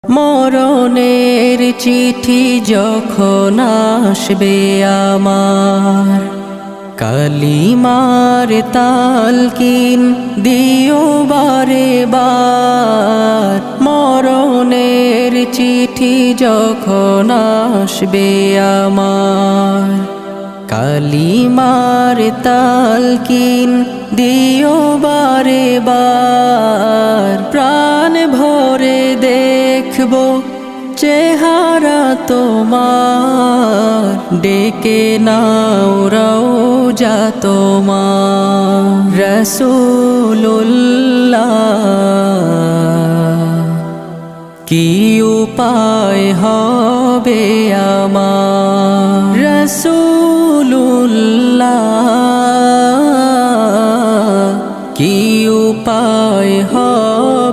মরণের চিঠি যখন আসবে আমার, কালিমার তালকিন দিও বারে বার। মরণের চিঠি যখন আসবে আমার, কালিমার তালকিন দিও বারে বার। প্রাণ ভরে দেখবো চেহারা তোমার, ডেকে নাও রওজা তোমার। রাসূলুল্লাহ কি উপায় হবে আমার, রাসূলুল্লাহ কি উপায় হবে